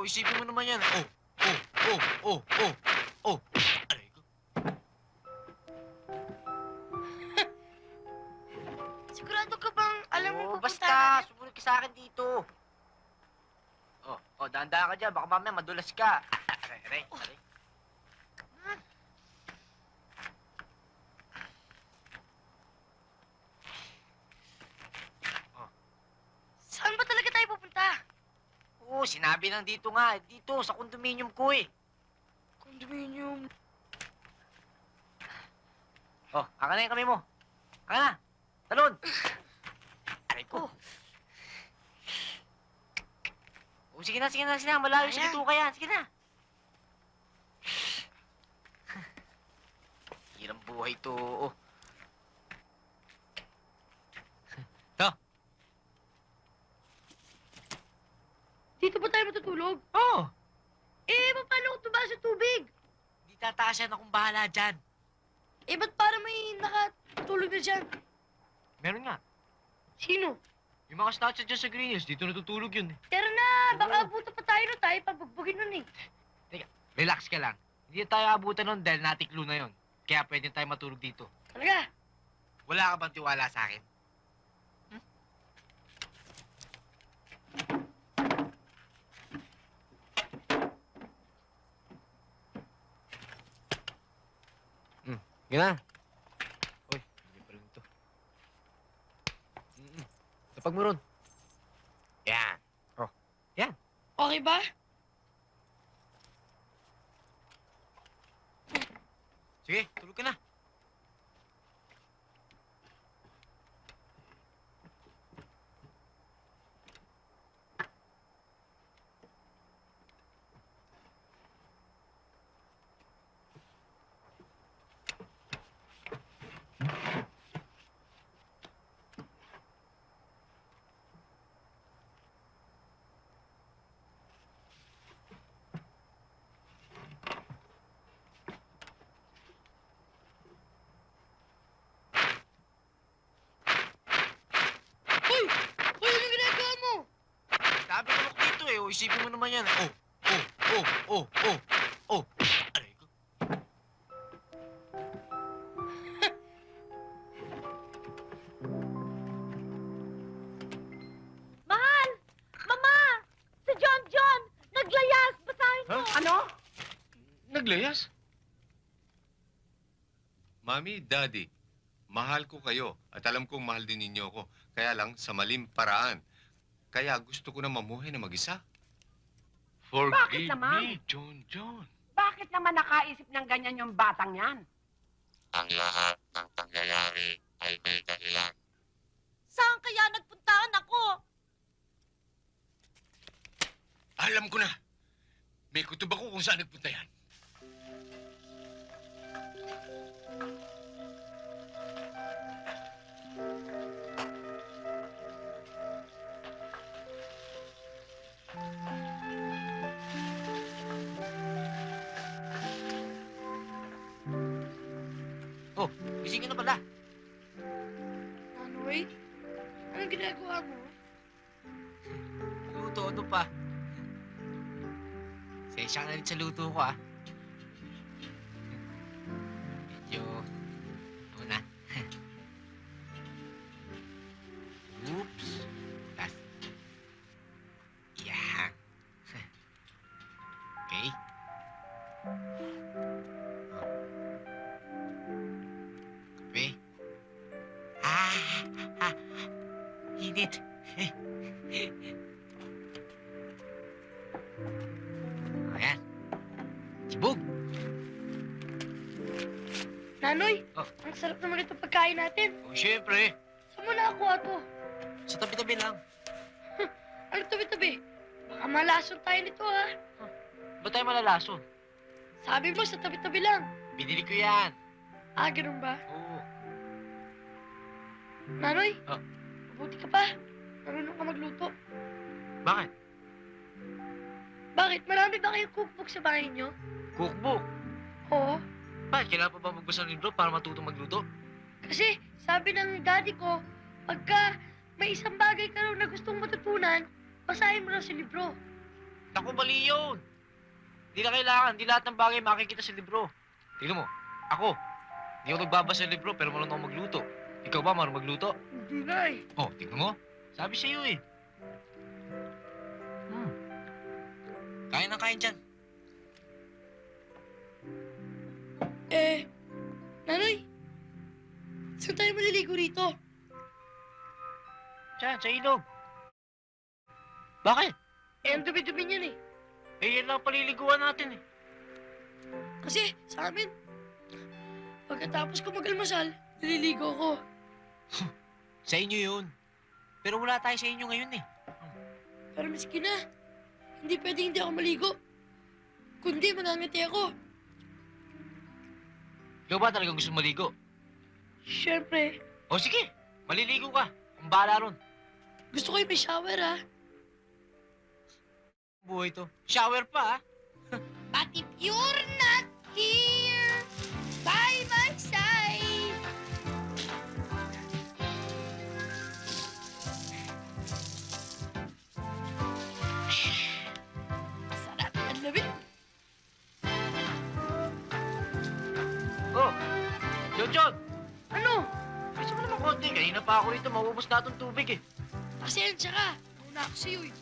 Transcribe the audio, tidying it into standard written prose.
oh. Isipin mo naman yan. Oh. Aray ko. Sigurado ka bang alam mo pupuntahan Basta. Sumunod ka sa akin dito. Dahan-dahan ka dyan. Baka mamaya madulas ka. Aray. Saan ba talaga tayo pupunta? Oo, sinabi lang dito nga. Dito, sa kondominium ko eh. Condominium. Haka na yung kamay mo. Haka na. Talon. Aray ko. Sige na. Malayo sa bituka yan. Sige na. Hirang buhay to. Dito ba tayo matutulog? Paano kung tumaas sa tubig? Hindi tataas yan. Akong bahala dyan. Ba't para may nakatulog na dyan? Meron nga. Sino? Yung mga snatcher dyan sa Green Hills, dito natutulog yun eh. Tara na, baka abutan pa tayo tayo pabugbugin nun eh. Relax ka lang. Hindi tayo abutan nun dahil natiklo na yun. Kaya pwede tayo matulog dito. Talaga? Wala ka bang tiwala sa akin? Gina. Uy, hindi pa rin ito. Tapag mo ron. Yan. Yan. Okay ba? Sige, tulog ka na. Anong ginagawa mo? Sabi ko lang dito eh. Isipin mo naman yan. Aray ko. Mahal! Mama! Si John! Naglayas! Basahin mo! Ano? Naglayas? Mami, Daddy, mahal ko kayo at alam kong mahal din ninyo ako. Kaya lang sa maling paraan. Kaya gusto ko na mamuhay na mag-isa. Bakit naman? me, John. Bakit naman nakaisip ng ganyan yung batang yan? Ang lahat ng pangyayari ay may dahilan. Saan kaya nagpuntaan ako? Alam ko na. May kutob ako kung saan nagpunta yan. Gising ka na pala. Anoy? Anong ginagawa mo? Luto, ano pa? Sensya ka na rin sa luto ko, ah. Medyo... Ano na? Oops. Last. Yeah. Okay. Kape. Init. Ayan. Sibog. Nanoy, Oh. ang sarap naman itong pagkain natin. Siyempre. Saan mo nakakuha to? Sa tabi-tabi lang. Ano tabi-tabi? Baka malason tayo nito ha. Ba't tayo malalason? Sabi mo sa tabi-tabi lang. Binili ko yan. Ganun ba? Oo. Nanoy, Oh. mabuti ka pa. Marunong ka magluto. Bakit? Bakit? Marami ba kayong cookbook sa bahay niyo? Cookbook. Oo. Bakit? Kailangan pa ba magbasa ng libro para matutong magluto? Kasi sabi ng daddy ko, pagka may isang bagay ka raw na gustong matutunan, basahin mo raw sa libro. Naku, mali yun. Hindi na kailangan. Hindi lahat ng bagay makikita sa libro. Tingnan mo, ako. Hindi ako nagbabasa ng libro pero marunong ako magluto. Ikaw ba marunong magluto? Hindi na eh. Oh, tingnan mo. Sabi sa'yo eh. Kain ng kain dyan. Nanay, saan tayo maliligo rito? Diyan, sa ilog. Bakit? Ang dumi-dumi niyan eh. Yan lang paliliguan natin eh. Kasi sa amin, pagkatapos ko mag-almasal, naliligo ko. Sa inyo yun. Pero wala tayo sa inyo ngayon eh. Pero miski na, hindi pwedeng hindi ako maligo. Kundi mangangati ako. Ikaw ba talaga gusto maligo? Siyempre, O sige, maliligo ka. Kung bahala ron. gusto ko yung may shower ha. Buhay to. Shower pa ah. But if you're not here by my side, sarap ang lamig. Oh, John! Ano? Bisa mo naman konti. Kanina pa ako rito. Maubos na itong tubig eh. Pasensya ka. Nauna ako sa'yo eh.